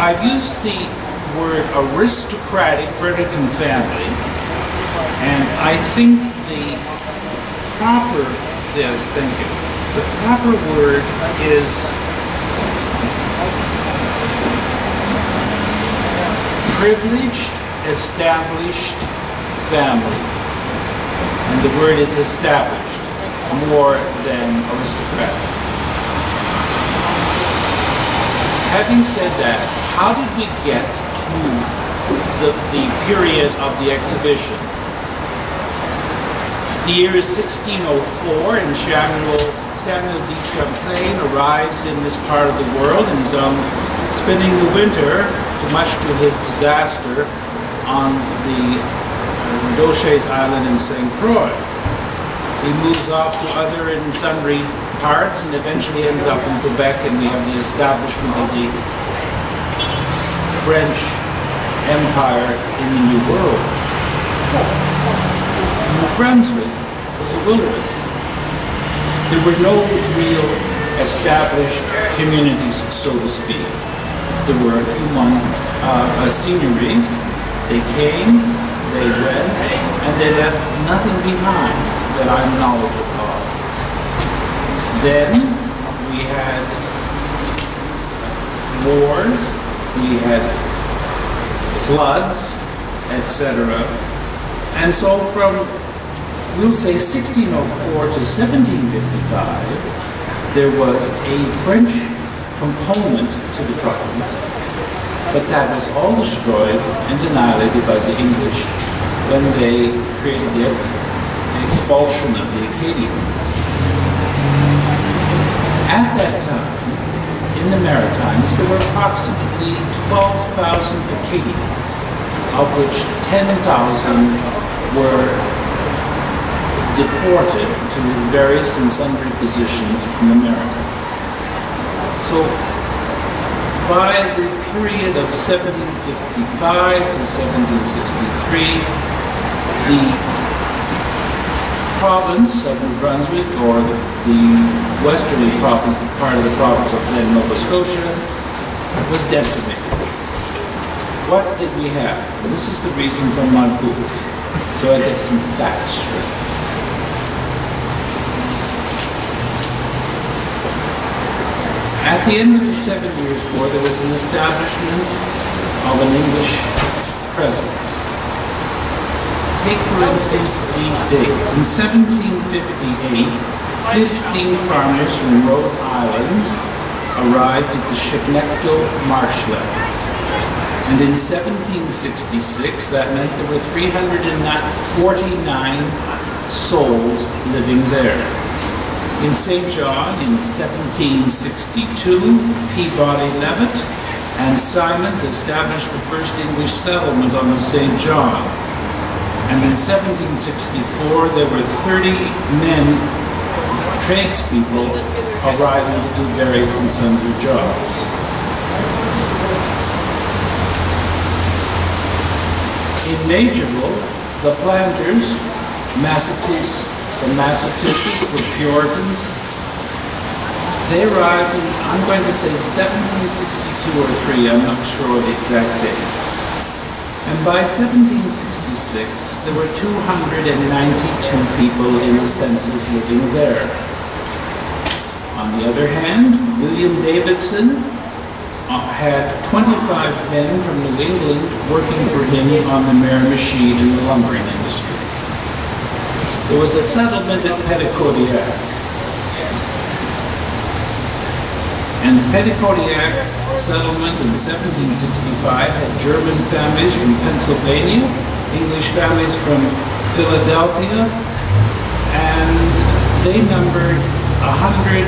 I've used the word aristocratic Fredericton family, and I think the proper, yes, thank you, the proper word is privileged, established families. And the word is established more than aristocratic. Having said that, how did we get to the period of the exhibition? The year is 1604, and Samuel de Champlain arrives in this part of the world and is spending the winter, much to his disaster, on the Dauchets Island in St. Croix. He moves off to other and sundry parts and eventually ends up in Quebec, and we have the establishment of the French Empire in the New World. New Brunswick was a wilderness. There were no real established communities, so to speak. There were a few seigneuries. They came, they went, and they left nothing behind that I'm knowledgeable of. Then we had wars, we had floods, etc. And so from, we'll say 1604 to 1755, there was a French component to the province, but that was all destroyed and annihilated by the English when they created the expulsion of the Acadians. At that time, in the Maritimes, there were approximately 12,000 Acadians, of which 10,000 were deported to various and sundry positions in America. So, by the period of 1755 to 1763, the province of New Brunswick, or the westerly part of the province of then Nova Scotia, was decimated. What did we have? Well, this is the reason for my book, so I get some facts straight. At the end of the 7 Years' War, there was an establishment of an English presence. Take, for instance, these dates. In 1758, 15 farmers from Rhode Island arrived at the Chignecto marshlands. And in 1766, that meant there were 349 souls living there. In St. John, in 1762, Peabody Levitt and Simons established the first English settlement on the St. John. And in 1764, there were 30 men, tradespeople, arriving to do various and sundry jobs. In Majorville, the planters, from Massachusetts, were Puritans. They arrived in, I'm going to say 1762 or 3, I'm not sure the exact date. And by 1766, there were 292 people in the census living there. On the other hand, William Davidson had 25 men from New England working for him on the Miramichi and the lumbering industry. There was a settlement at Petitcodiac. And the Petitcodiac settlement in 1765 had German families from Pennsylvania, English families from Philadelphia, and they numbered 159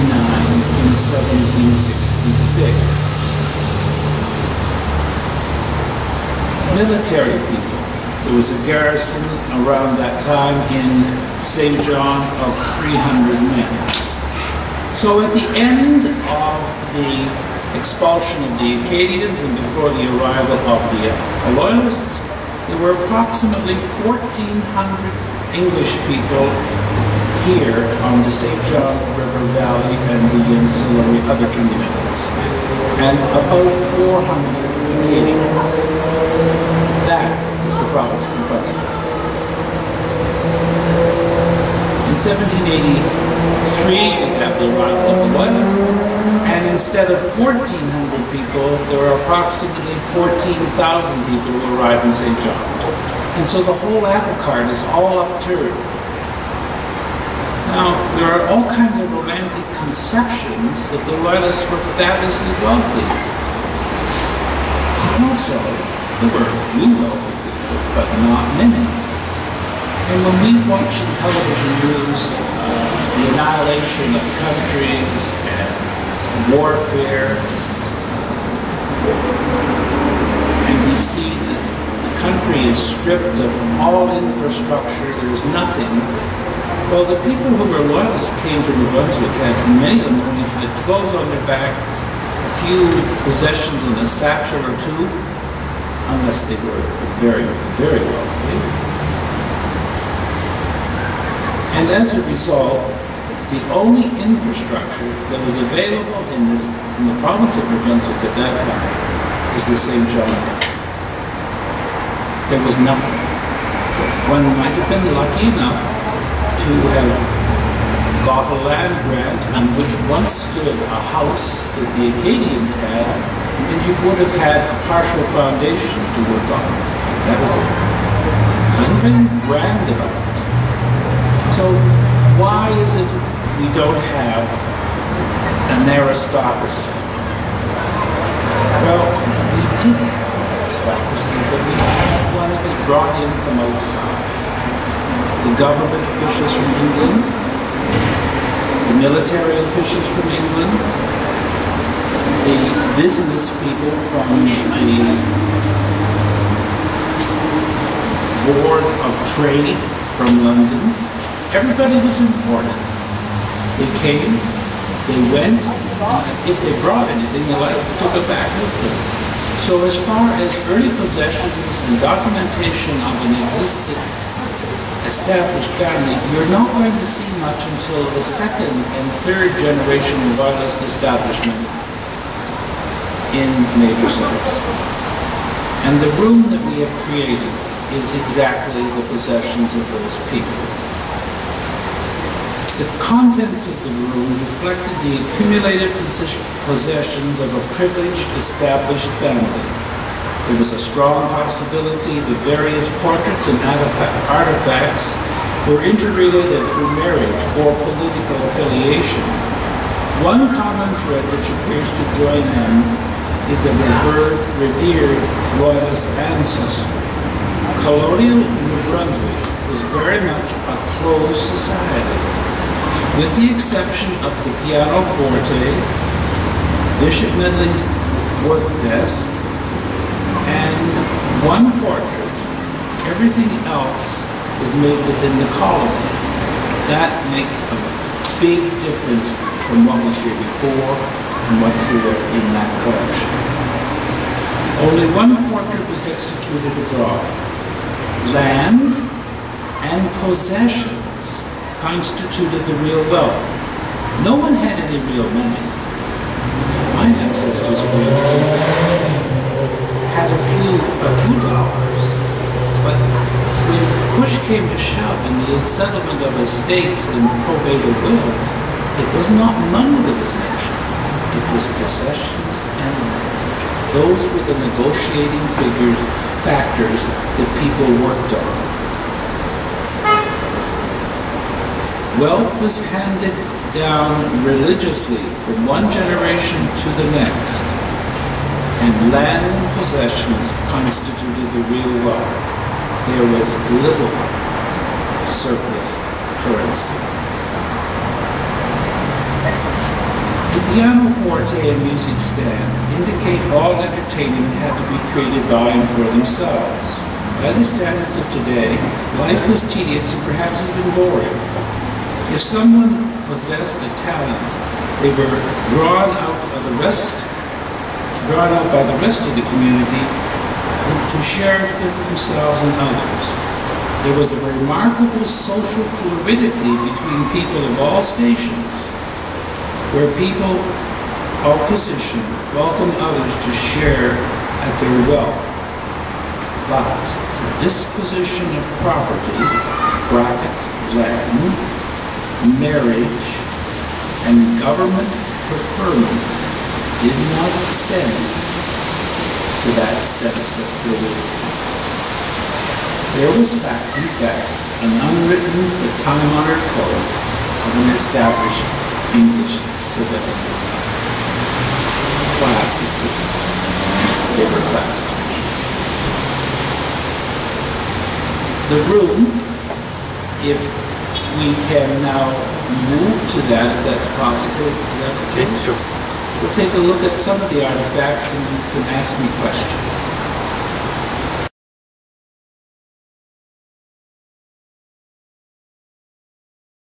in 1766. Military people. There was a garrison around that time in St. John of 300 men. So at the end of the expulsion of the Acadians and before the arrival of the loyalists, there were approximately 1,400 English people here on the St. John River Valley and the ancillary other communities. and about 400 Acadians. That is the province of New Brunswick. In 1783, we have the arrival of the loyalists, and instead of 1,400 people, there are approximately 14,000 people who arrive in St. John. And so the whole apple cart is all upturned. Now, there are all kinds of romantic conceptions that the loyalists were fabulously wealthy. And also, there were a few wealthy people, but not many. And when we watch in television news the annihilation of countries and warfare, and we see that the country is stripped of all infrastructure, there's nothing. Well, the people who were loyalists came to New Brunswick, and many of them only had clothes on their backs, a few possessions in a satchel or two, unless they were very, very wealthy. And as a result, the only infrastructure that was available in the province of New Brunswick at that time was the St. John River. There was nothing. One might have been lucky enough to have got a land grant on which once stood a house that the Acadians had, and you would have had a partial foundation to work on. That was it. There wasn't anything grand about it. So why is it we don't have an aristocracy? Well, we did have an aristocracy, but we had one that was brought in from outside. The government officials from England, the military officials from England, the business people from the Board of Trade from London. Everybody was important. They came, they went, if they brought anything, they took it back with them. So as far as early possessions and documentation of an existing established family, you're not going to see much until the second and third generation of loyalist establishment in major centers. And the room that we have created is exactly the possessions of those people. The contents of the room reflected the accumulated possessions of a privileged, established family. There was a strong possibility that various portraits and artifacts were interrelated through marriage or political affiliation. One common thread which appears to join them is a revered loyalist ancestry. Colonial New Brunswick was very much a closed society. With the exception of the pianoforte, Bishop Medley's work desk, and one portrait, everything else was made within the colony. That makes a big difference from what was here before and what's here in that collection. Only one portrait was executed abroad. Land and possessions constituted the real wealth. No one had any real money. My ancestors, for instance, had a few dollars. But when push came to shove in the settlement of estates and probate of wills, it was not money that was mentioned. It was possessions and land. Those were the negotiating factors that people worked on. Wealth was handed down religiously from one generation to the next, and land and possessions constituted the real wealth. There was little surplus currency. The pianoforte and music stand indicate all entertainment had to be created by and for themselves. By the standards of today, life was tedious and perhaps even boring. If someone possessed a talent, they were drawn out by the rest of the community to share it with themselves and others. There was a remarkable social fluidity between people of all stations, where people of position welcome others to share at their wealth, but the disposition of property, brackets, land, marriage, and government preferment did not extend to that sense of fluidity. There was, in fact, an unwritten but time-honored code of an established English civility. Class existed. They were class conscious. The room, if we can now move to that, if that's possible, is that okay? Sure. We'll take a look at some of the artifacts and you can ask me questions.